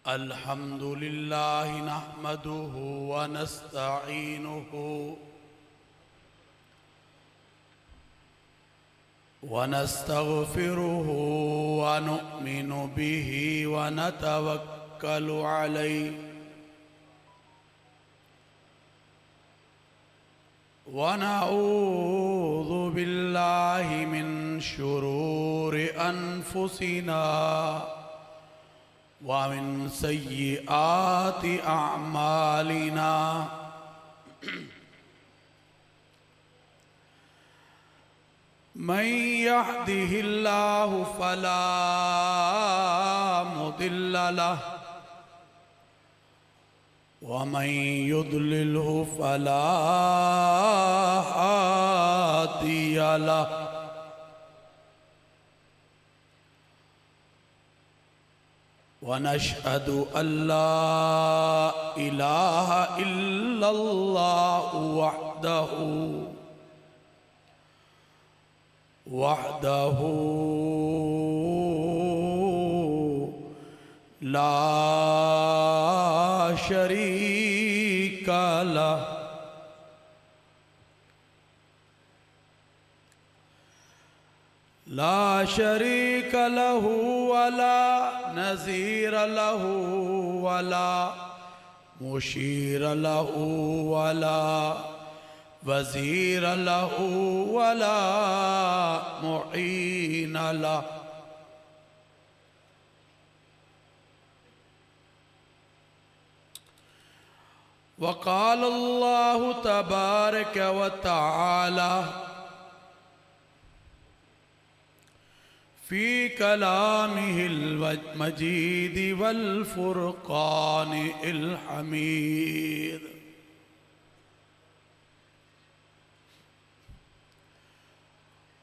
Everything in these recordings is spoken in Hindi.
अल्हम्दुलिल्लाह नहमदुहु व नस्तईनुहु व नस्तगफिरुहु व नुमिनु बिही व नतवक्कलु अलैहि व नऊज़ु बिल्लाहि मिन शुरूरि अनफुसिना व मिन सय्यिआति अअमालिना। मन यहदिहिल्लाहु फला मुदिल्ल लहु व मन युद्लिल्हु फला हादिय लहु। व नशहदु अल्ला इलाहा इल्लल्लाहु वहदहु ला शरीक लहु। ला शरीक लहु वला नज़ीर लहु वला मुशीर लहु वला वज़ीर लहु वला मुईन लहु। वक़ाल अल्लाहु तबारक व तआला फ़ी कलामिहिल मजीद वल फ़ुरक़ानिल हमीद।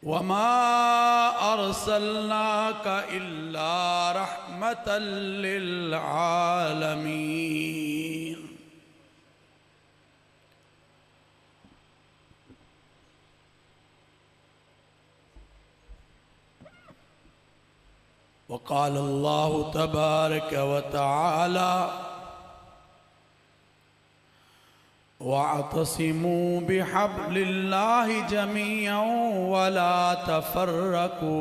वमा अर्सलनाका इल्ला रहमतल लिल आलमीन। वक़ाल अल्लाहु तबारक व तआला वअतसिमू बिहब्लिल्लाहि जमीअन वला तफ़र्रक़ू।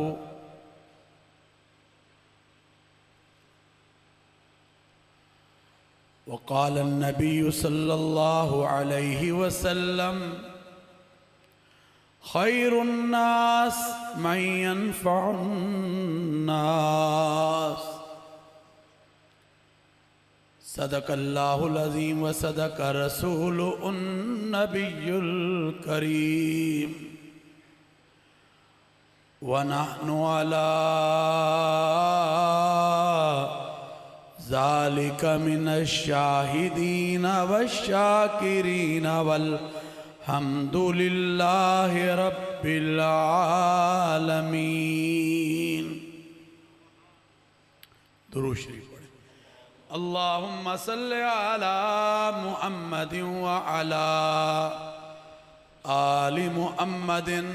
वक़ाल अन्नबिय्यु सल्लल्लाहु अलैहि वसल्लम खैरुन्नास मन यनफ़उन्नास। सदक़ल्लाहुल अज़ीम व सदक़ रसूलुहुन नबियुल करीम व नहनु अला ज़ालिका मिनश शाहिदीन वश्शाकिरीन वल हम्दुलिल्लाहि रब्बिल आलमीन। दुरूद शरीफ पढ़ें। अल्लाहुम्मा सल्लि अला मुहम्मदिन व अला आलि मुहम्मदिन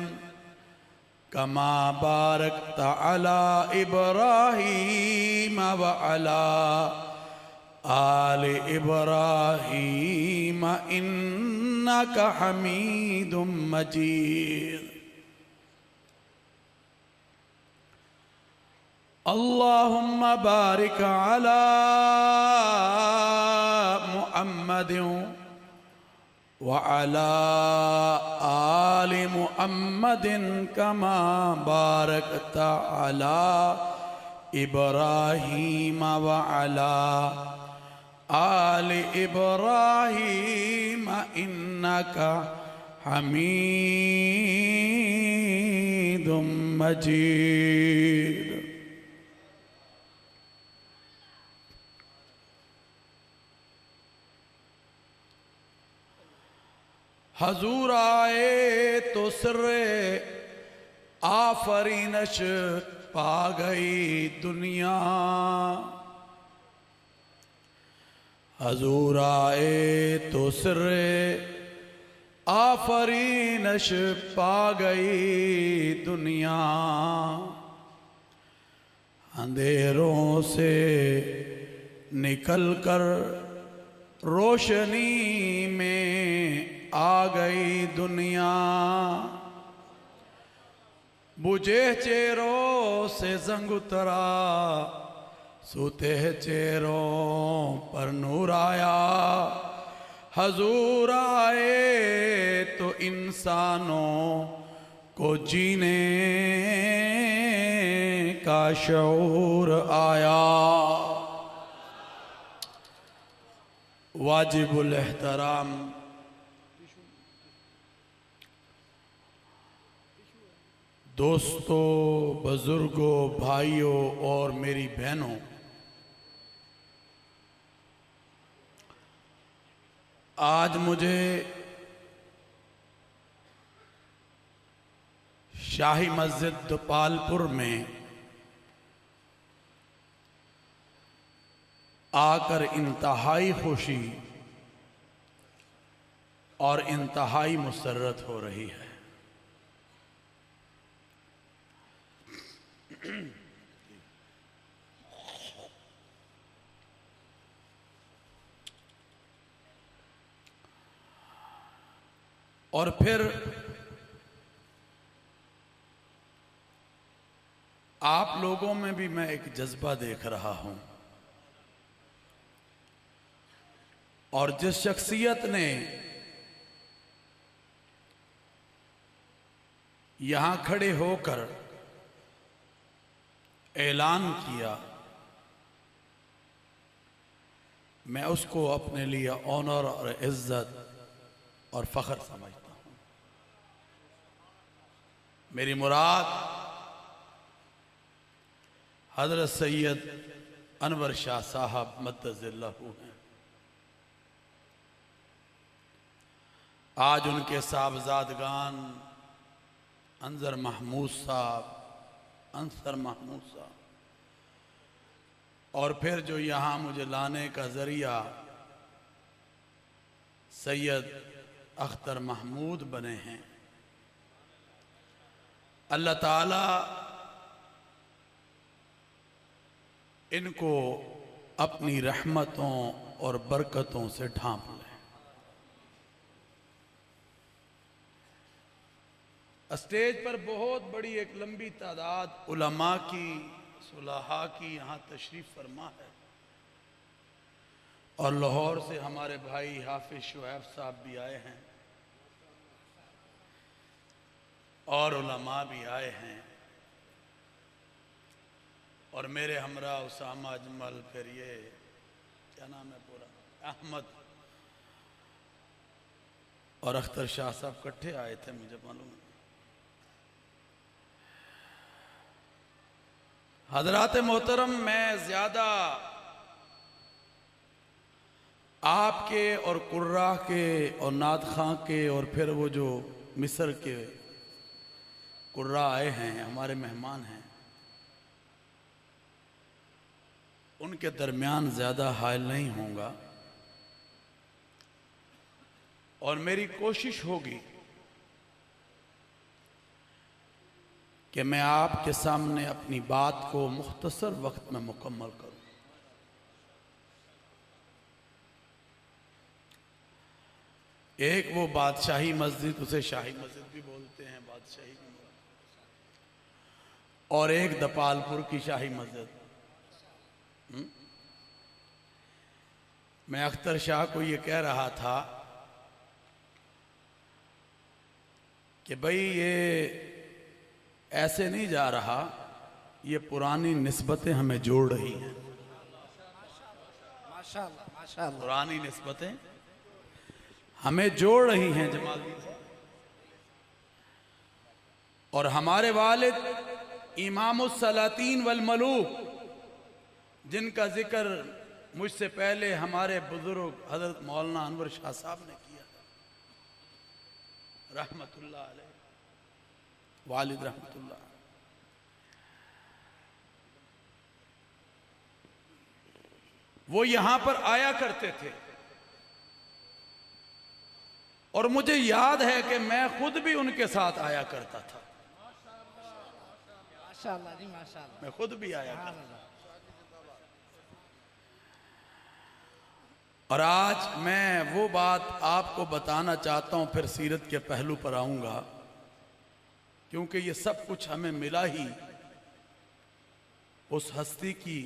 कमा बारकता अला इब्राहीम व अला आलि इब्राहीम इन्नका हमीदुम मजीद। अल्लाहुम्मा बारिक अला मुहम्मदिन व अला आलि मुहम्मदिन कमा बारकता अला इब्राहीम व अला आलि इब्राहीम इन्नका हमीदुम मजीद। हजूर आए तो सिर्रे आफरीनश पा गई दुनिया। हजूर आए तो सिर्रे आफरीनश पा गई दुनिया। अंधेरों से निकल कर रोशनी में आ गई दुनिया, बुझे चेहरों से जंग उतरा, सोते चेहरों पर नूर आया। हजूर आए तो इंसानों को जीने का शऊर आया। वाजिबुल एहतराम दोस्तों, बुजुर्गों, भाइयों और मेरी बहनों, आज मुझे शाही मस्जिद दोपालपुर में आकर इंतहाई खुशी और इंतहाई मुसर्रत हो रही है। और फिर आप लोगों में भी मैं एक जज्बा देख रहा हूं, और जिस शख्सियत ने यहां खड़े होकर ऐलान किया, मैं उसको अपने लिए ऑनर और इज्जत और फख्र समझता हूं। मेरी मुराद हजरत सैयद अनवर शाह साहब मद्दज़िल्लहु हैं। आज उनके साहबजादगान अंसर महमूद साहब और फिर जो यहाँ मुझे लाने का ज़रिया सैयद अख्तर महमूद बने हैं, अल्लाह ताला इनको अपनी रहमतों और बरकतों से ढांप ले। स्टेज पर बहुत बड़ी एक लंबी तादाद उलमा की, सुलहा की यहाँ तशरीफ फरमा है, और लाहौर से हमारे भाई हाफिज शुएब साहब भी आए हैं और उलमा भी आए हैं, और मेरे हमरा उसामा अजमल, फिर ये क्या नाम है पूरा, अहमद और अख्तर शाह साहब इकट्ठे आए थे, मुझे मालूम है। हजरात मोहतरम, मैं ज्यादा आपके और कुर्रा के और नात खां के और फिर वो जो मिस्र के कुर्रा आए हैं, हमारे मेहमान हैं, उनके दरमियान ज्यादा हायल नहीं होऊंगा, और मेरी कोशिश होगी कि मैं आपके सामने अपनी बात को मुख्तसर वक्त में मुकम्मल करूं। एक वो बादशाही मस्जिद, उसे शाही मस्जिद भी बोलते हैं, बादशाही भी, और एक दोपालपुर की शाही मस्जिद। मैं अख्तर शाह को ये कह रहा था कि भाई ये ऐसे नहीं जा रहा, ये पुरानी निस्बतें हमें जोड़ रही हैं। माशाअल्लाह, माशाअल्लाह। पुरानी निस्बतें हमें जोड़ रही हैं जमालदीन साहब, और हमारे वालिद इमामुस सलातीन वल मलूक, जिनका जिक्र मुझसे पहले हमारे बुजुर्ग हजरत मौलाना अनवर शाह साहब ने किया, रहमतुल्लाह अलैह, वालिद रहमतुल्लाह, वो यहां पर आया करते थे, और मुझे याद है कि मैं खुद भी उनके साथ आया करता था। माशाअल्लाह जी, माशाअल्लाह। मैं खुद भी आया करता था। और आज मैं वो बात आपको बताना चाहता हूं, फिर सीरत के पहलू पर आऊंगा, क्योंकि ये सब कुछ हमें मिला ही उस हस्ती की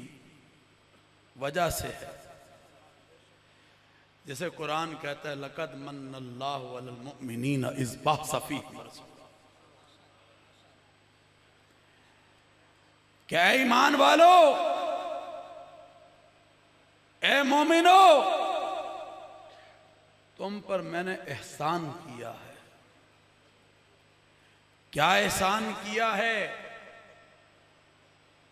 वजह से है। जैसे कुरान कहता है, लक़द मन्नल्लाहु अलल मुमिनीन इज़ बअसा फ़ीहिम रसूला। क्या ईमान वालो, ए मोमिनो, तुम पर मैंने एहसान किया है। क्या एहसान किया है?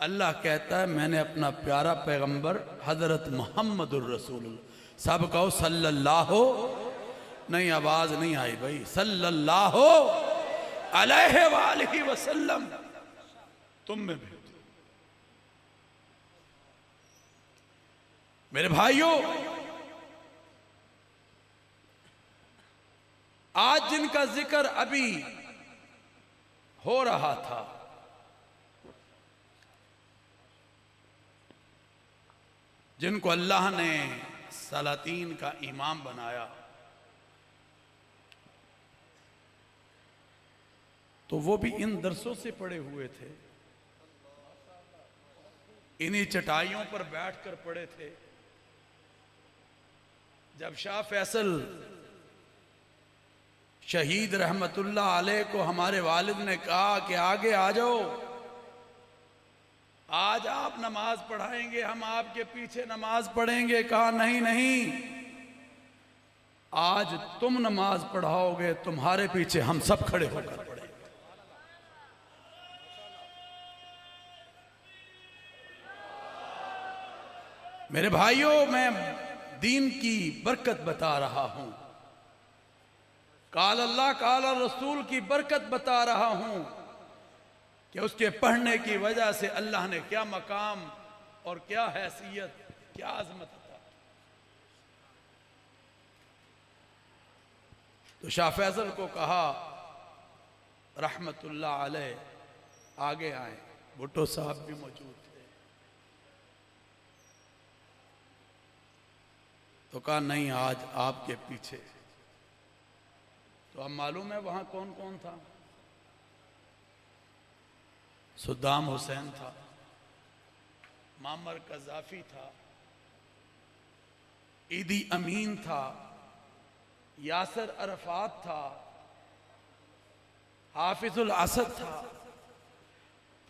अल्लाह कहता है, मैंने अपना प्यारा पैगंबर हजरत मोहम्मदुर रसूलुल्लाह, सब कहो सल्लल्लाहु, नहीं आवाज नहीं आई भाई, सल्लल्लाहु अलैहि वसल्लम तुम में भी। मेरे भाइयों, आज जिनका जिक्र अभी हो रहा था, जिनको अल्लाह ने सलातीन का इमाम बनाया, तो वो भी इन दरसों से पड़े हुए थे, इन्हीं चटाइयों पर बैठकर पड़े थे। जब शाह फैसल शहीद रहमतुल्लाह अलैह को हमारे वालिद ने कहा कि आगे आ जाओ, आज आप नमाज पढ़ाएंगे, हम आपके पीछे नमाज पढ़ेंगे, कहा नहीं नहीं, आज तुम नमाज पढ़ाओगे, तुम्हारे पीछे हम सब खड़े होकर पढ़ेंगे। मेरे भाइयों, मैं दीन की बरकत बता रहा हूं, काल अल्लाह काल रसूल की बरकत बता रहा हूं कि उसके पढ़ने की वजह से अल्लाह ने क्या मकाम और क्या हैसियत, क्या आजमत था। तो शाह फैसल को कहा रहमतुल्लाह अलैह आगे आए, भुट्टो साहब भी मौजूद थे, तो कहा नहीं, आज आपके पीछे। तो अब मालूम है वहां कौन कौन था? सद्दाम हुसैन था, मामर कज़ाफी था, ईदी अमीन था, यासर अरफात था, हाफिजुल असद था।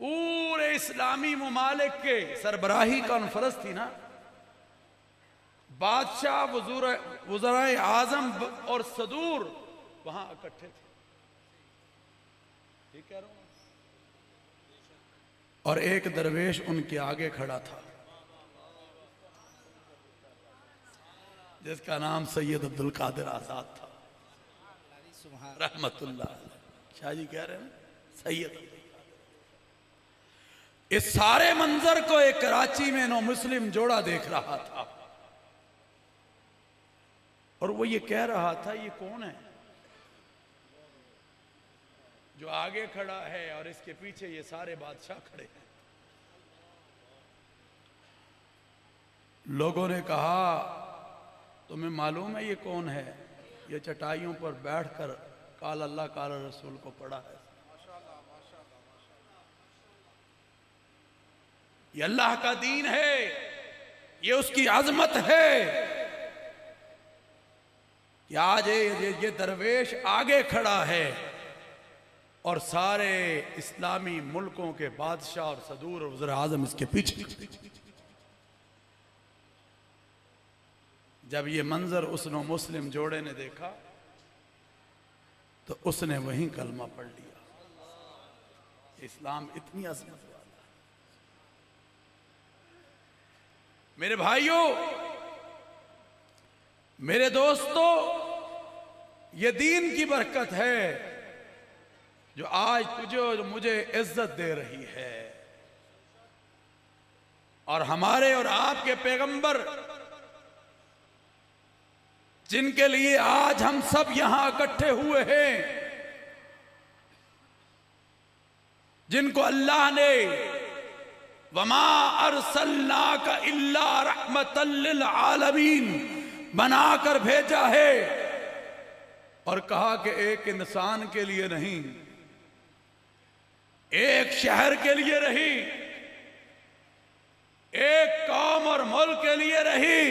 पूरे इस्लामी मुमालिक के सरबराही कॉन्फ्रेंस थी ना, बादशाह, वज़राए आज़म और सदूर वहां इकट्ठे थे। ठीक कह रहा हूं? और एक दरवेश उनके आगे खड़ा था, जिसका नाम सैयद अब्दुल कादिर आजाद था रहमतुल्लाह अलैह। शाह जी कह रहे हैं सैयद। इस सारे मंजर को एक कराची में नो मुस्लिम जोड़ा देख रहा था, और वो ये कह रहा था, ये कौन है जो आगे खड़ा है और इसके पीछे ये सारे बादशाह खड़े हैं? लोगों ने कहा, तुम्हें मालूम है ये कौन है? ये चटाइयों पर बैठकर काल अल्लाह काल रसूल को पढ़ा है। ये अल्लाह का दीन है, ये उसकी अजमत है कि आज ये दरवेश आगे खड़ा है और सारे इस्लामी मुल्कों के बादशाह और सदूर और वज़ीर आज़म इसके पीछे। जब ये मंजर उस नो मुस्लिम जोड़े ने देखा तो उसने वहीं कलमा पढ़ लिया। इस्लाम इतनी अजमत वाला। मेरे भाइयों, मेरे दोस्तों, ये दीन की बरकत है जो आज तुझे और मुझे इज्जत दे रही है। और हमारे और आपके पैगंबर, जिनके लिए आज हम सब यहां इकट्ठे हुए हैं, जिनको अल्लाह ने वमा अरसलनाका इल्ला रहमतल लिल आलमीन बनाकर भेजा है और कहा कि एक इंसान के लिए नहीं, एक शहर के लिए रही, एक कौम और मुल्क के लिए रही,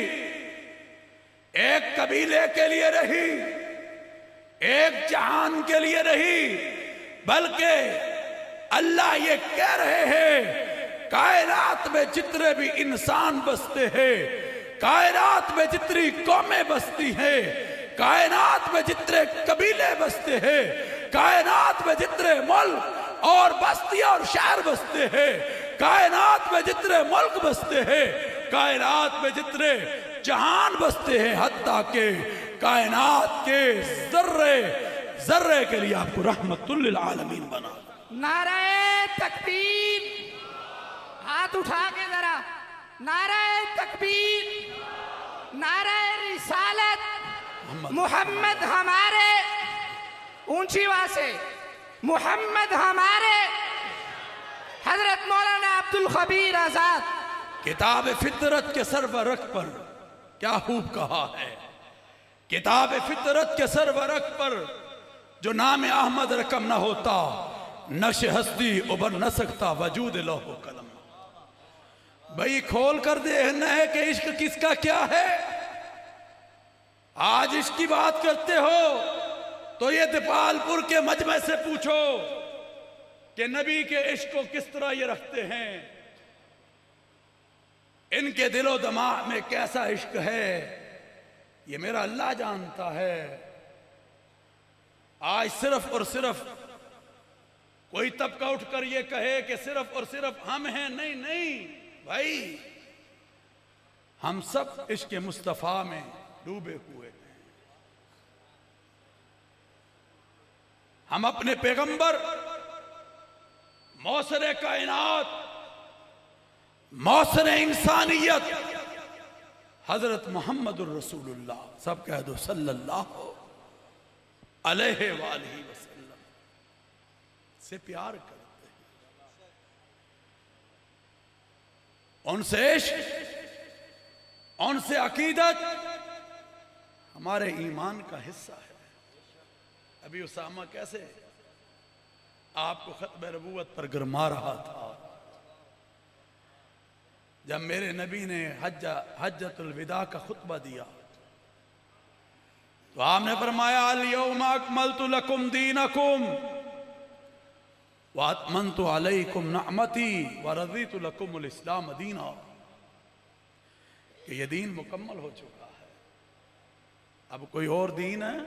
एक कबीले के लिए रही, एक जहान के लिए रही, बल्कि अल्लाह ये कह रहे हैं कायनात में जितने भी इंसान बसते हैं, कायनात में जितनी कौमें बसती हैं, कायनात में जितने कबीले बसते हैं, कायनात में जितने मुल्क और बस्तियां और शहर बसते हैं, कायनात में जितने मुल्क बसते हैं, कायनात में जितने जहान बसते हैं, हत्ता के कायनात के जर्रे जर्रे के लिए आपको रहमतुल लिल आलमीन बना। नारे तकबीर, हाथ उठा के जरा, नारे तकबीर, नारे रिसालत, मोहम्मद हमारे, ऊंची आवाज से, मोहम्मद हमारे। हजरत मौलाना अब्दुल खबीर आजाद। किताब फितरत के सरवरक पर क्या खूब कहा है, किताब फितरत के सरवरक पर जो नाम अहमद रकम ना होता, नक्श हस्ती उबर न सकता वजूद लौह कलम। भाई खोल कर देखना है कि इश्क किसका क्या है। आज इसकी बात करते हो तो ये दीपालपुर के मजमे से पूछो कि नबी के इश्क को किस तरह ये रखते हैं, इनके दिलो दिमाग में कैसा इश्क है, ये मेरा अल्लाह जानता है। आज सिर्फ और सिर्फ कोई तबका उठकर ये कहे कि सिर्फ और सिर्फ हम हैं, नहीं नहीं भाई, हम सब इश्क मुस्तफा में डूबे हुए हैं। हम अपने पैगंबर मौसरे कायनात, मौसरे इंसानियत हजरत मोहम्मदुर रसूलुल्लाह, सब कह दो सल्लल्लाहु अलैहि वसल्लम से प्यार करते हैं, उनसे इश्क, उनसे अकीदत हमारे ईमान का हिस्सा है। अभी उसामा कैसे आपको खत्म नबूवत पर गरमा रहा था, जब मेरे नबी ने हज्जतुल विदा का खुतबा दिया तो आपने फरमाया अल यौमा अकमलतु लकुम दीनकुम व अतममतु अलैकुम निअमती व रज़ीतु लकुमुल इस्लाम दीना, कि ये दीन मुकम्मल हो चुका है, अब कोई और दीन है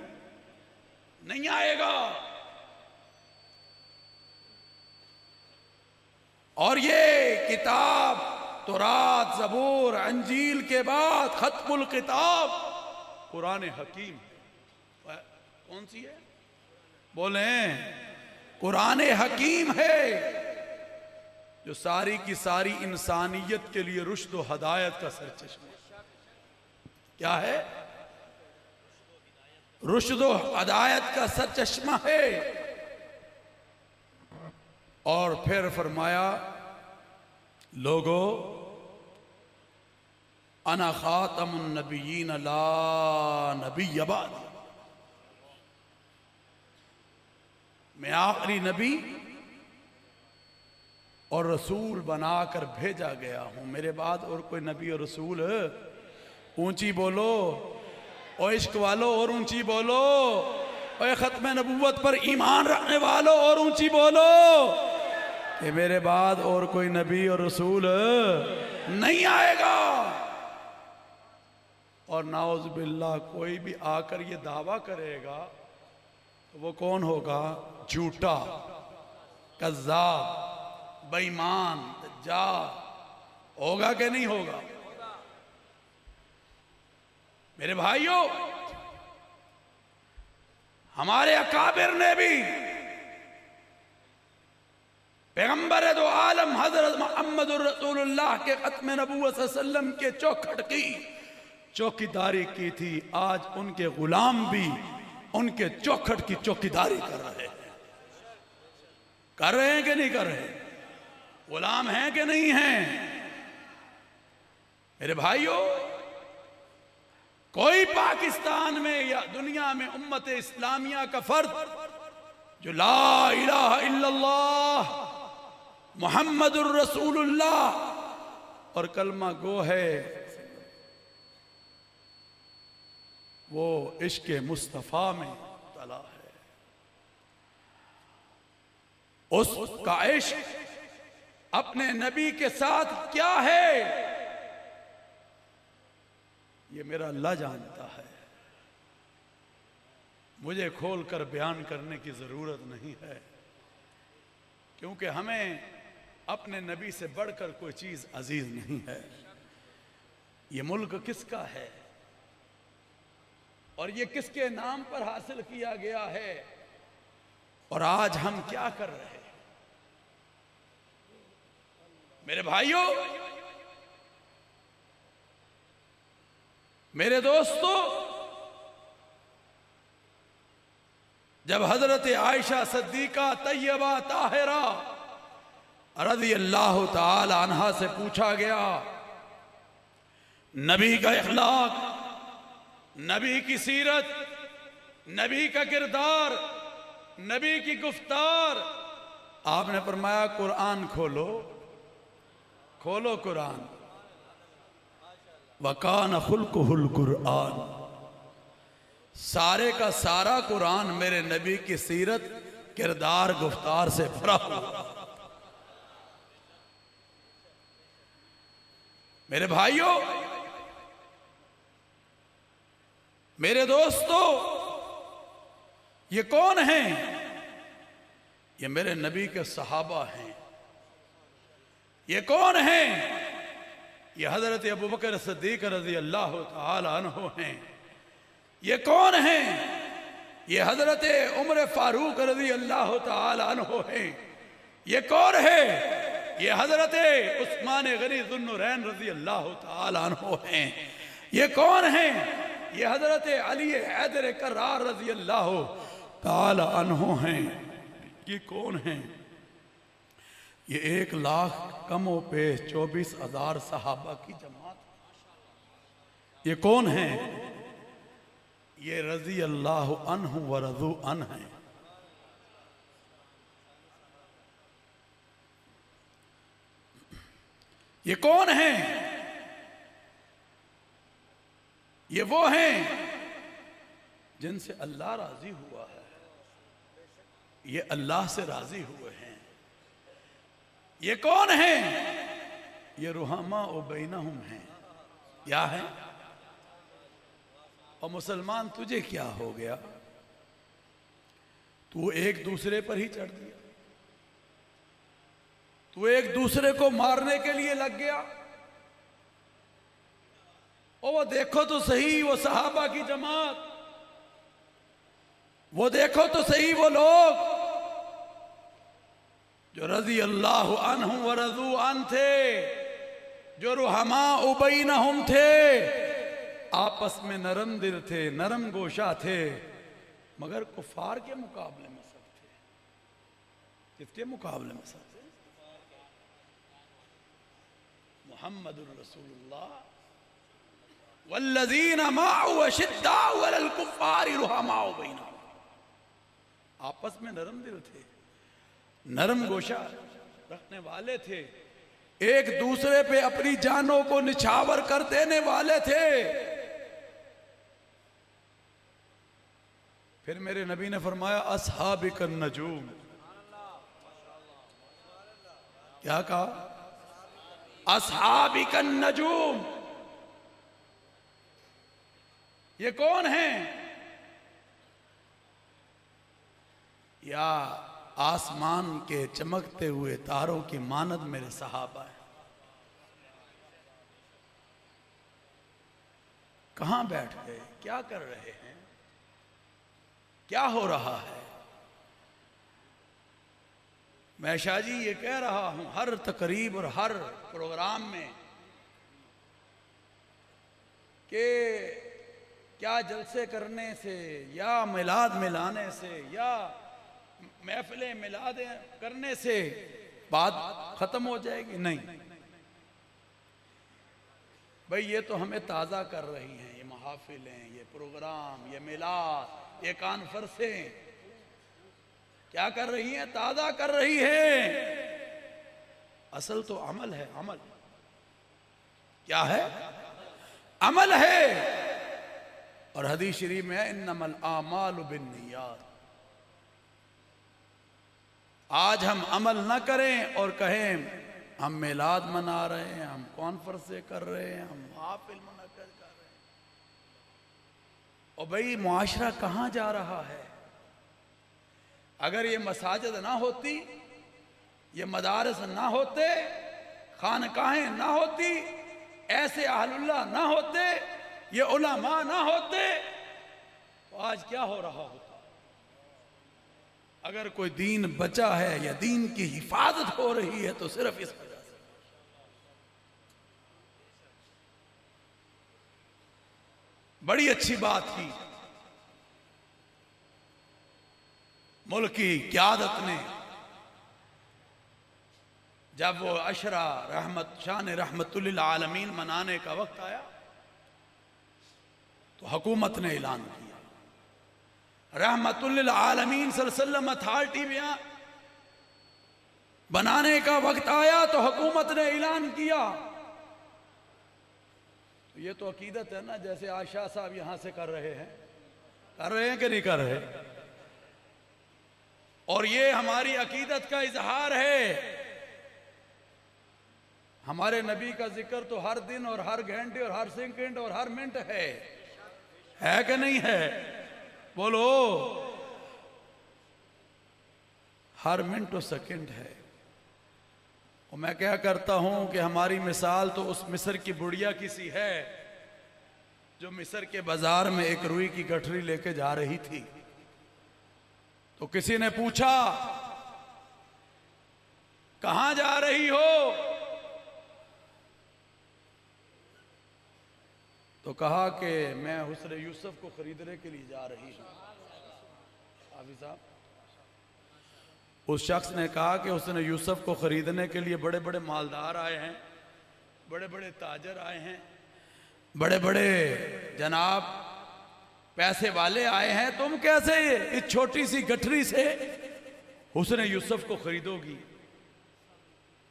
नहीं आएगा। और ये किताब तौरात ज़बूर अंजील के बाद खत्मुल किताब कुरान हकीम है। कौन सी है बोले? कुरान हकीम है, जो सारी की सारी इंसानियत के लिए रुश्द व हदायत का सरचश्मा। क्या है? रुश्द व हदायत का सरचश्मा है। और फिर फरमाया लोगो अना खातमुन नबिय्यीन ला नबिय्य बाद, मैं आखिरी नबी और रसूल बनाकर भेजा गया हूं, मेरे बाद और कोई नबी और रसूल। ऊंची बोलो और इश्क वालों, और ऊंची बोलो, और खत्म नबूवत पर ईमान रखने वालों और ऊंची बोलो कि मेरे बाद और कोई नबी और रसूल नहीं आएगा। और नाउज़ बिल्लाह कोई भी आकर ये दावा करेगा तो वो कौन होगा? झूठा, कज़्ज़ाब, बेईमान, दज्जाल होगा कि नहीं होगा? मेरे भाइयों, हमारे अकाबिर ने भी पैगंबर दो आलम हजरत मोहम्मद रसूलुल्लाह के खत्म नबूवत सल्लल्लाहु अलैहि वसल्लम के चौखट की चौकीदारी की थी। आज उनके गुलाम भी उनके चौखट की चौकीदारी कर रहे हैं। कर रहे हैं कि नहीं कर रहे? गुलाम हैं कि नहीं हैं? मेरे भाइयों, कोई पाकिस्तान में या दुनिया में उम्मत इस्लामिया का फर्द जो ला इलाहा इल्लल्लाह मुहम्मदुर रसूलुल्लाह और कलमा गो है, वो इश्क मुस्तफ़ा में तला है। उसका इश्क अपने नबी के साथ क्या है, ये मेरा अल्लाह जानता है। मुझे खोलकर बयान करने की जरूरत नहीं है, क्योंकि हमें अपने नबी से बढ़कर कोई चीज अजीज नहीं है। ये मुल्क किसका है और ये किसके नाम पर हासिल किया गया है, और आज हम क्या कर रहे हैं। मेरे भाइयों, मेरे दोस्तों, जब हजरत आयशा सिद्दीका तैयबा ताहिरा रज़ी अल्लाह ताला अन्हा से पूछा गया नबी का इखलाक, नबी की सीरत, नबी का किरदार, नबी की गुफ्तार, आपने फरमाया कुरान खोलो, खोलो कुरान। वकान खुल्कुहुल कुरान, सारे का सारा कुरान मेरे नबी की सीरत, किरदार, गुफ्तार से भरा हुआ। मेरे भाइयों, मेरे दोस्तों, ये कौन हैं? ये मेरे नबी के सहाबा हैं। ये कौन हैं? ये हजरत अबू बकर सिद्दीक रज़ी अल्लाह ताला अन्हु हैं। ये कौन हैं? ये हजरत उमर फारूक रज़ी अल्लाह ताला अन्हु हैं। ये कौन है? ये हजरत उस्मान गनी ज़ुन्नुरैन रज़ी अल्लाह ताला अन्हु हैं। ये कौन हैं? ये हजरत अली हैदर कर्रार रज़ी अल्लाह ताला अन्हु हैं। ये कौन हैं? ये 1,00,000 कमो पे 24,000 सहाबा की जमात। ये कौन है? ये रज़ी अल्लाह अन्हु व रज़ू अन है। ये कौन है? ये वो हैं जिनसे अल्लाह राजी हुआ है। ये अल्लाह से राजी हुए हैं। ये कौन है? ये रुहमा व बैनहुम हैं। क्या है? और मुसलमान, तुझे क्या हो गया? तू एक दूसरे पर ही चढ़ दिया, तू एक दूसरे को मारने के लिए लग गया। और वो देखो तो सही, वो सहाबा की जमात, वो देखो तो सही वो लोग जो रज़ी अल्लाह अन्हु व रज़ू अन थे, जो रुहमा उबैनहुम थे, आपस में नरम दिल थे, नरम गोशा थे, मगर कुफार के मुकाबले में सब थे। किसके मुकाबले में सब थे? मुहम्मदुर रसूलुल्लाह वल्लज़ीना माअहु अशिद्दाउ अलल कुफ्फारि रुहमाउ बैनहुम। आपस में नरम दिल थे, नरम गोशा रखने वाले थे, एक दूसरे पे अपनी जानों को निछावर कर देने वाले थे। फिर मेरे नबी ने फरमाया अस्हाबिकन नजूम। क्या कहा? अस्हाबिकन नजूम। ये कौन है? या आसमान के चमकते हुए तारों की मानद मेरे सहाबा है। कहां बैठ गए? क्या कर रहे हैं? क्या हो रहा है? मैं शाहजी ये कह रहा हूं हर तकरीब और हर प्रोग्राम में कि क्या जलसे करने से या मिलाद मिलाने से या महफिलें मिलाद करने से बात खत्म हो जाएगी? नहीं भाई ये तो हमें ताज़ा कर रही हैं, ये महाफिलें, ये प्रोग्राम, ये मिलाद, ये कॉन्फ्रेंसें क्या कर रही हैं? ताज़ा कर रही है। असल तो अमल है, अमल क्या है? अमल है। और हदीस शरीफ में है इन्नमल आमालु बिन्नियात। आज हम अमल ना करें और कहें हम मिलाद मना रहे हैं, हम कॉन्फ्रेंस कर रहे हैं, हम महफिल मुनक्किद कर रहे हैं, और भाई मुआशरा कहाँ जा रहा है? अगर ये मसाजिद ना होती, ये मदारस ना होते, खानकाहें ना होती, ऐसे अहलुल्लाह ना होते, ये उलमा ना होते, तो आज क्या हो रहा होता? अगर कोई दीन बचा है या दीन की हिफाजत हो रही है तो सिर्फ इस वजह से। बड़ी अच्छी बात की मुल्क की क़यादत ने, जब वो अशरा रहमत शान रहमतुल्लिल आलमीन मनाने का वक्त आया तो हुकूमत ने ऐलान किया। रहमतुल्लिल आलमीन सल्लल्लाहु अलैहि वसल्लम अथॉरिटी में बनाने का वक्त आया तो हुकूमत ने ऐलान किया। तो ये तो अकीदत है ना, जैसे आज शाह साहब यहां से कर रहे हैं कि नहीं कर रहे? और ये हमारी अकीदत का इजहार है। हमारे नबी का जिक्र तो हर दिन और हर घंटे और हर सेकंड और हर मिनट है कि नहीं है? बोलो, हर मिनट और सेकंड है। और मैं क्या करता हूं कि हमारी मिसाल तो उस मिस्र की बुढ़िया किसी है जो मिस्र के बाजार में एक रुई की गठरी लेके जा रही थी। तो किसी ने पूछा कहां जा रही हो? तो कहा कि मैं हुस्न यूसुफ को खरीदने के लिए जा रही हूं। हाफिज साहब, उस शख्स ने कहा कि हुस्न यूसुफ को खरीदने के लिए बड़े बड़े मालदार आए हैं, बड़े बड़े ताजर आए हैं, बड़े बड़े जनाब पैसे वाले आए हैं, तुम कैसे इस छोटी सी गठरी से हुस्न यूसुफ को खरीदोगी?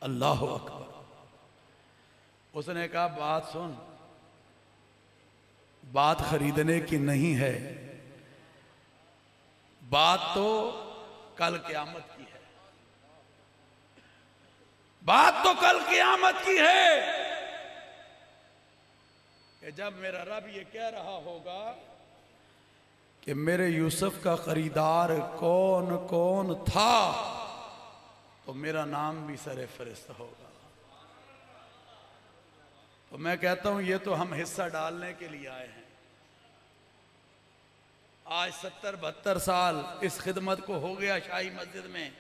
अल्लाह अकबर। उसने कहा बात सुन, बात खरीदने की नहीं है, बात तो कल क़यामत की है। बात तो कल क़यामत की है कि जब मेरा रब ये कह रहा होगा कि मेरे यूसुफ का खरीदार कौन कौन था, तो मेरा नाम भी सरे फरिश्त होगा। तो मैं कहता हूं ये तो हम हिस्सा डालने के लिए आए हैं। आज 70-72 साल इस खिदमत को हो गया शाही मस्जिद में।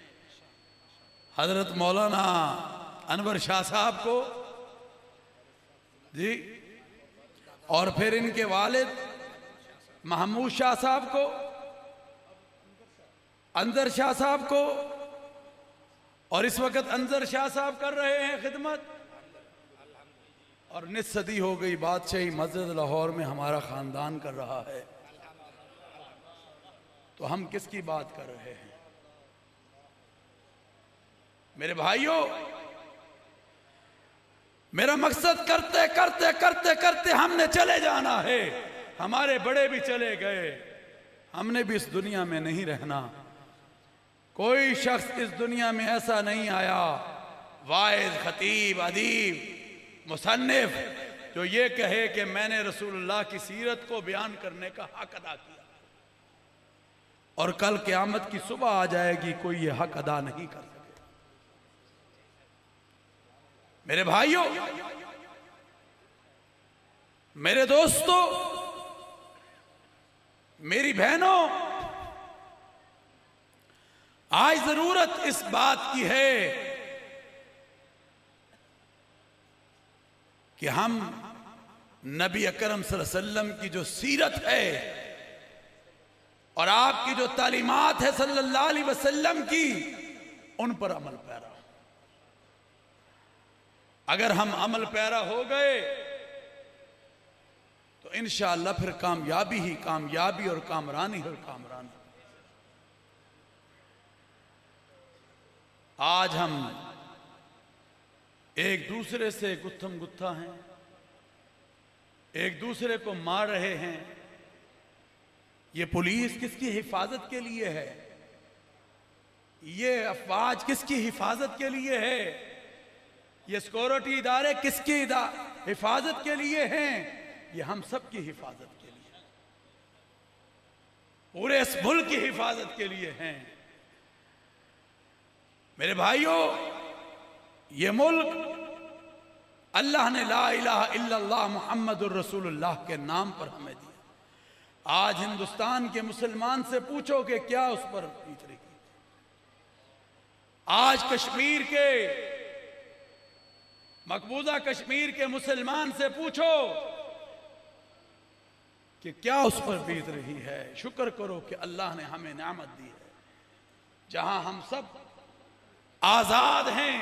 हजरत मौलाना अनवर शाह साहब को जी, और फिर इनके वालिद महमूद शाह साहब को, अंजर शाह साहब को, और इस वक्त अंजर शाह साहब कर रहे हैं खिदमत। और निस सदी हो गई बादशाही मस्जिद लाहौर में हमारा खानदान कर रहा है। तो हम किसकी बात कर रहे हैं? मेरे भाइयों, मेरा मकसद करते करते करते करते हमने चले जाना है। हमारे बड़े भी चले गए, हमने भी इस दुनिया में नहीं रहना। कोई शख्स इस दुनिया में ऐसा नहीं आया, वाइज, खतीब, अदीब, मुसन्निफ, जो ये कहे कि मैंने रसूलुल्लाह की सीरत को बयान करने का हक अदा किया, और कल क़यामत की सुबह आ जाएगी कोई ये हक अदा नहीं कर सके। मेरे भाइयों, मेरे दोस्तों, मेरी बहनों, आज जरूरत इस बात की है कि हम नबी अकरम सल्लल्लाहु अलैहि वसल्लम की जो सीरत है और आपकी जो तालीमात है सल्लल्लाहु अलैहि वसल्लम की, उन पर अमल पैरा हो। अगर हम अमल पैरा हो गए तो इंशाअल्लाह फिर कामयाबी ही कामयाबी और कामरानी और कामरानी। आज हम एक दूसरे से गुत्थम गुत्था हैं, एक दूसरे को मार रहे हैं। ये पुलिस किसकी हिफाजत के लिए है? ये अफवाज किसकी हिफाजत के लिए है? ये सिक्योरिटी इदारे किसकी हिफाजत के लिए हैं? ये हम सब की हिफाजत के लिए, पूरे इस मुल्क की हिफाजत के लिए हैं। मेरे भाइयों, ये मुल्क अल्लाह ने ला इलाहा इल्लल्लाह मुहम्मदुर रसूलुल्लाह के नाम पर हमें दिया। आज हिंदुस्तान के मुसलमान से पूछो कि क्या उस पर बीत रही। आज कश्मीर के मकबूजा कश्मीर के मुसलमान से पूछो कि क्या उस पर बीत रही है। शुक्र करो कि अल्लाह ने हमें नेमत दी है जहां हम सब आजाद हैं,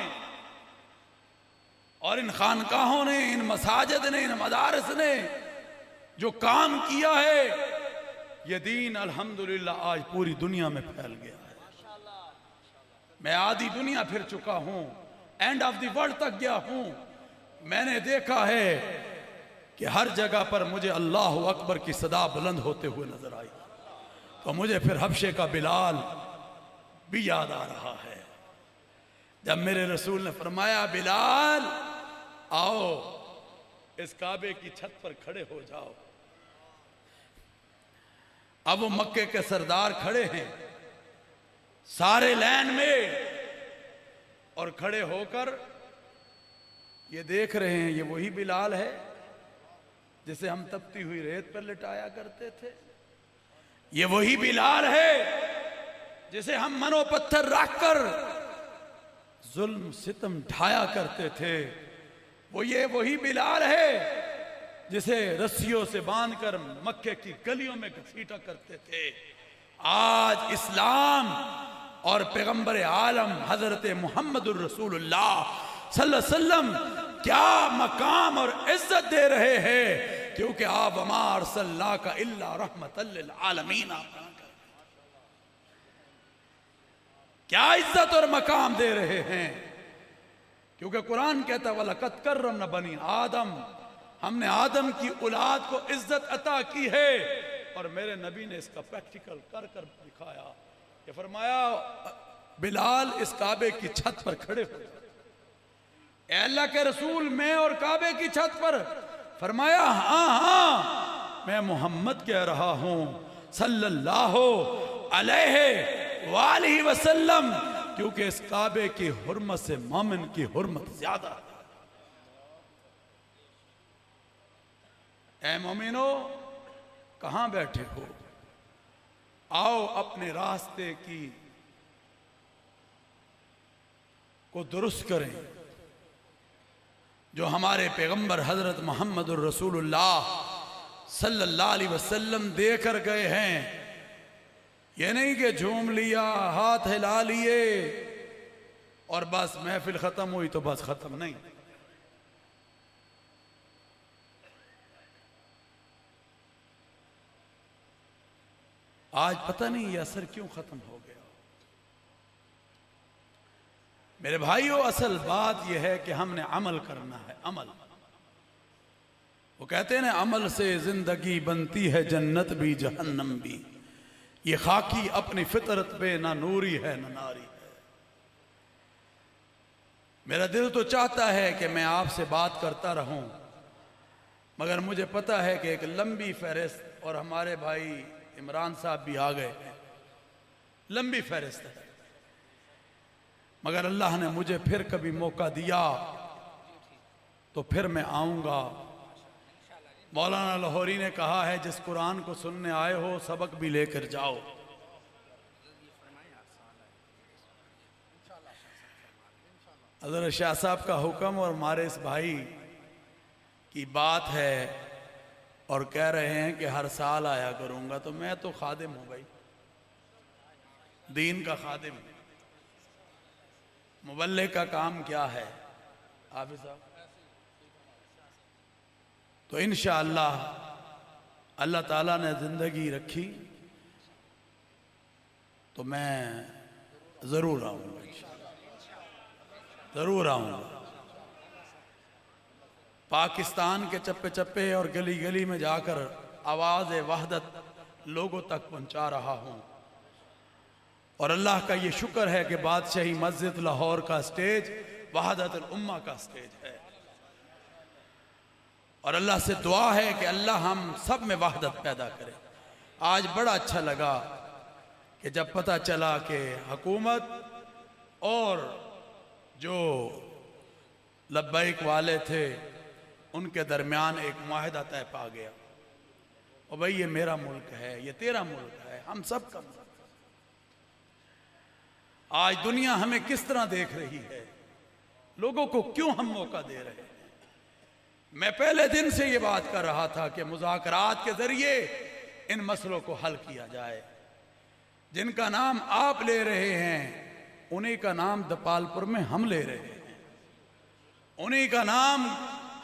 और इन खानकाहों ने, इन मसाजिद ने, इन मदारस ने जो काम किया है, ये दीन अल्हम्दुलिल्लाह आज पूरी दुनिया में फैल गया है। मैं आधी दुनिया फिर चुका हूं, एंड ऑफ द वर्ल्ड तक गया हूं। मैंने देखा है कि हर जगह पर मुझे अल्लाह अकबर की सदा बुलंद होते हुए नजर आई, तो मुझे फिर हबशे का बिलाल भी याद आ रहा है, जब मेरे रसूल ने फरमाया, बिलाल आओ इस काबे की छत पर खड़े हो जाओ। अब वो मक्के के सरदार खड़े हैं सारे लैन में, और खड़े होकर ये देख रहे हैं, ये वही बिलाल है जिसे हम तपती हुई रेत पर लिटाया करते थे। ये वही बिलाल है जिसे हम मनो पत्थर रखकर जुल्म सितम ढाया करते थे। ये वही बिलाल है जिसे रस्सियों से बांधकर मक्के की गलियों में घसीटा करते थे। आज इस्लाम और पैगंबर आलम हजरत मुहम्मदुर रसूलुल्लाह सल्लल्लाहु अलैहि वसल्लम क्या मकाम और इज्जत दे रहे हैं, क्योंकि आप वमा अरसलनाका इल्ला रहमतल लिल आलमीन, क्या इज्जत और मकाम दे रहे हैं। क्योंकि कुरान कहता है वलक़द कर्रमना बनी आदम, हमने आदम की औलाद को इज्जत अता की है, और मेरे नबी ने इसका प्रैक्टिकल कर कर दिखाया। ये फरमाया, बिलाल इस काबे की छत पर खड़े हो। अल्लाह के रसूल, मैं और काबे की छत पर? फरमाया, हाँ हाँ मैं मोहम्मद कह रहा हूं सल्लल्लाहु अलैहि वसल्लम, क्योंकि इस काबे की हुर्मत से मोमिन की हुर्मत ज्यादा है। ए मोमिनो, कहां बैठे हो? आओ अपने रास्ते की को दुरुस्त करें, जो हमारे पैगंबर हजरत मोहम्मदुर रसूलुल्लाह सल्लल्लाहु अलैहि वसल्लम देकर गए हैं। ये नहीं कि झूम लिया, हाथ हिला लिए और बस महफिल खत्म हुई तो बस खत्म, नहीं। आज पता नहीं ये असर क्यों खत्म हो गया। मेरे भाइयों, असल बात यह है कि हमने अमल करना है। अमल, वो कहते हैं ना, अमल से जिंदगी बनती है जन्नत भी जहन्नम भी। ये खाकी अपनी फितरत पे ना नूरी है ना नारी है। मेरा दिल तो चाहता है कि मैं आपसे बात करता रहूं, मगर मुझे पता है कि एक लंबी फहरिस्त, और हमारे भाई इमरान साहब भी आ गए हैं, लंबी फहरिस्त है। मगर अल्लाह ने मुझे फिर कभी मौका दिया तो फिर मैं आऊंगा। मौलाना लाहौरी ने कहा है, जिस कुरान को सुनने आए हो सबक भी लेकर जाओ। हज़रत शाह साहब का हुक्म और हमारे इस भाई की बात है, और कह रहे हैं कि हर साल आया करूंगा। तो मैं तो खादिम हूं भाई, दीन का खादिम। मुबल्लिग का काम क्या है हाफिज़ साहब? तो इंशाअल्लाह अल्लाह ताला ने ज़िंदगी रखी तो मैं ज़रूर आऊँगा, ज़रूर आऊँगा। पाकिस्तान के चप्पे चप्पे और गली गली में जाकर आवाज़ वहदत लोगों तक पहुँचा रहा हूँ। और अल्लाह का ये शुक्र है कि बादशाही मस्जिद लाहौर का स्टेज वहदत उम्मा का स्टेज है। और अल्लाह से दुआ है कि अल्लाह हम सब में वहदत पैदा करे। आज बड़ा अच्छा लगा कि जब पता चला कि हुकूमत और जो लब्बैक वाले थे उनके दरमियान एक मुआहदा तय पा गया। और भाई ये मेरा मुल्क है, ये तेरा मुल्क है, हम सब का मुल्क। आज दुनिया हमें किस तरह देख रही है, लोगों को क्यों हम मौका दे रहे हैं। मैं पहले दिन से ये बात कर रहा था कि मुज़ाकरात के जरिए इन मसलों को हल किया जाए। जिनका नाम आप ले रहे हैं उन्हीं का नाम दपालपुर में हम ले रहे हैं, उन्हीं का नाम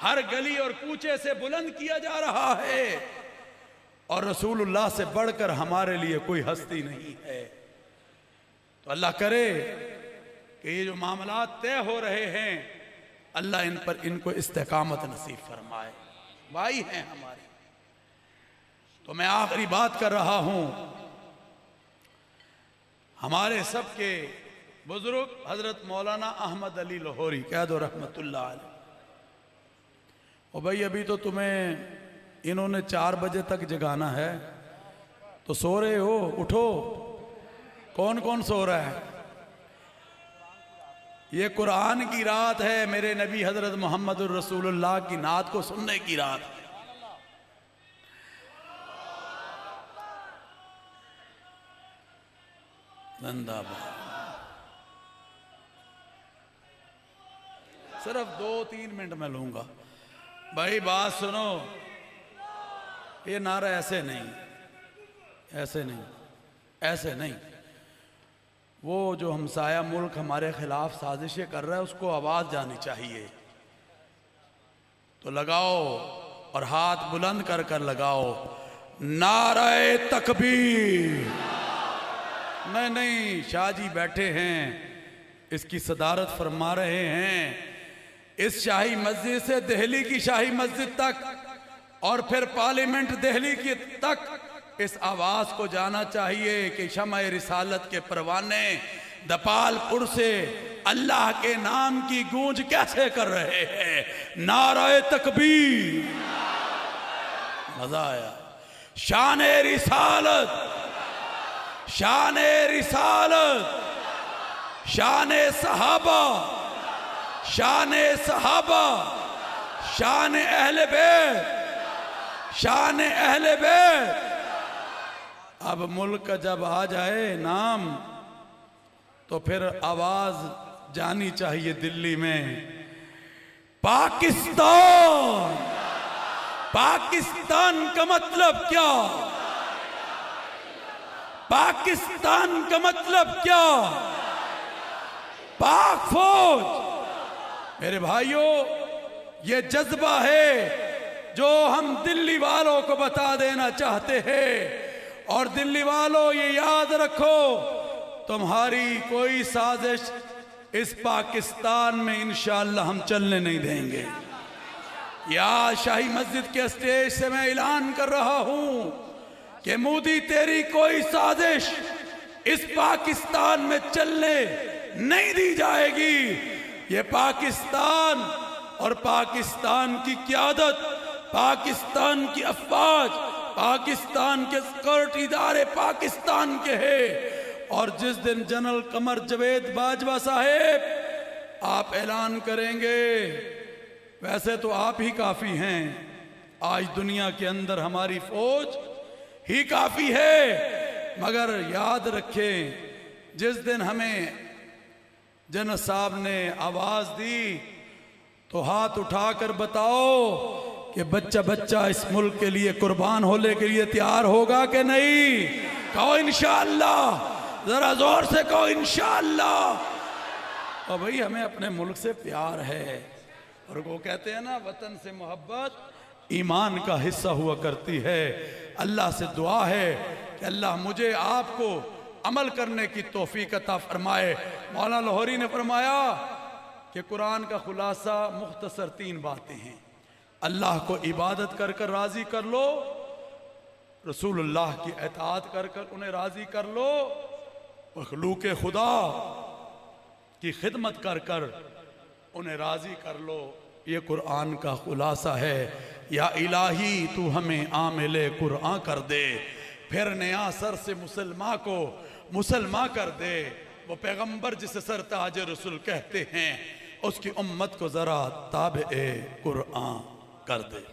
हर गली और कूचे से बुलंद किया जा रहा है। और रसूलुल्लाह से बढ़कर हमारे लिए कोई हस्ती नहीं है। तो अल्लाह करे कि ये जो मामलात तय हो रहे हैं अल्लाह इन पर इनको इस्तेकामत नसीब फरमाए। भाई हैं हमारे। तो मैं आखिरी बात कर रहा हूं, हमारे सबके बुजुर्ग हजरत मौलाना अहमद अली लाहौरी कह दो रहमतुल्लाह अलैह। और भाई अभी तो तुम्हें इन्होंने 4 बजे तक जगाना है, तो सो रहे हो, उठो। कौन कौन सो रहा है? ये कुरान की रात है, मेरे नबी हजरत मोहम्मद रसूलुल्लाह की नात को सुनने की रात है। जिंदाबाद। सिर्फ 2-3 मिनट में लूंगा। भाई बात सुनो, ये नारा ऐसे नहीं, ऐसे नहीं, ऐसे नहीं। वो जो हमसाया मुल्क हमारे खिलाफ साजिशें कर रहा है उसको आवाज़ जानी चाहिए। तो लगाओ और हाथ बुलंद कर कर लगाओ, नारे तकबीर। नहीं नहीं, शाह जी बैठे हैं, इसकी सदारत फरमा रहे हैं। इस शाही मस्जिद से दिल्ली की शाही मस्जिद तक और फिर पार्लियामेंट दिल्ली की तक इस आवाज को जाना चाहिए कि शम्अ रिसालत के परवाने दपालपुर से अल्लाह के नाम की गूंज कैसे कर रहे हैं। नारे तकबीर। मजा आया। शान-ए रिसालत, शान-ए रिसालत, शान-ए सहाबा, शान-ए सहाबा, शान-ए अहले बैत, शान-ए अहले बैत। अब मुल्क जब आ जाए नाम तो फिर आवाज जानी चाहिए दिल्ली में, पाकिस्तान। पाकिस्तान का मतलब क्या? पाकिस्तान का मतलब क्या? पाक फौज। मेरे भाइयों, ये जज्बा है जो हम दिल्ली वालों को बता देना चाहते हैं। और दिल्ली वालों ये याद रखो, तुम्हारी कोई साजिश इस पाकिस्तान में इंशाअल्लाह हम चलने नहीं देंगे। या शाही मस्जिद के स्टेज से मैं ऐलान कर रहा हूं कि मोदी तेरी कोई साजिश इस पाकिस्तान में चलने नहीं दी जाएगी। ये पाकिस्तान और पाकिस्तान की क़यादत, पाकिस्तान की अफवाज, पाकिस्तान के सिक्योरिटी इदारे पाकिस्तान के हैं। और जिस दिन जनरल कमर जवेद बाजवा साहेब आप ऐलान करेंगे, वैसे तो आप ही काफ़ी हैं, आज दुनिया के अंदर हमारी फौज ही काफ़ी है। मगर याद रखें, जिस दिन हमें जनरल साहब ने आवाज़ दी तो हाथ उठाकर बताओ कि बच्चा बच्चा इस मुल्क के लिए कुर्बान होने के लिए तैयार होगा कि नहीं? कहो इंशाअल्लाह। जरा जोर से कहो इंशाअल्लाह। और भाई हमें अपने मुल्क से प्यार है। और वो कहते हैं ना, वतन से मोहब्बत ईमान का हिस्सा हुआ करती है। अल्लाह से दुआ है कि अल्लाह मुझे आपको अमल करने की तौफीक अता फरमाए। मौलाना लाहौरी ने फरमाया कि कुरान का खुलासा मुख्तसर 3 बातें हैं। अल्लाह को इबादत कर कर राज़ी कर लो, रसूलुल्लाह की इताअत कर कर उन्हें राज़ी कर लो, मखलूक खुदा की खिदमत कर कर उन्हें राज़ी कर लो। ये कुरान का खुलासा है। या इलाही तू हमें आमिले कुरान कर दे, फिर नया सर से मुसलमान को मुसलमान कर दे। वो पैगंबर जिसे सरताज रसूल कहते हैं, उसकी उम्मत को ज़रा ताबे कुरान कर दे।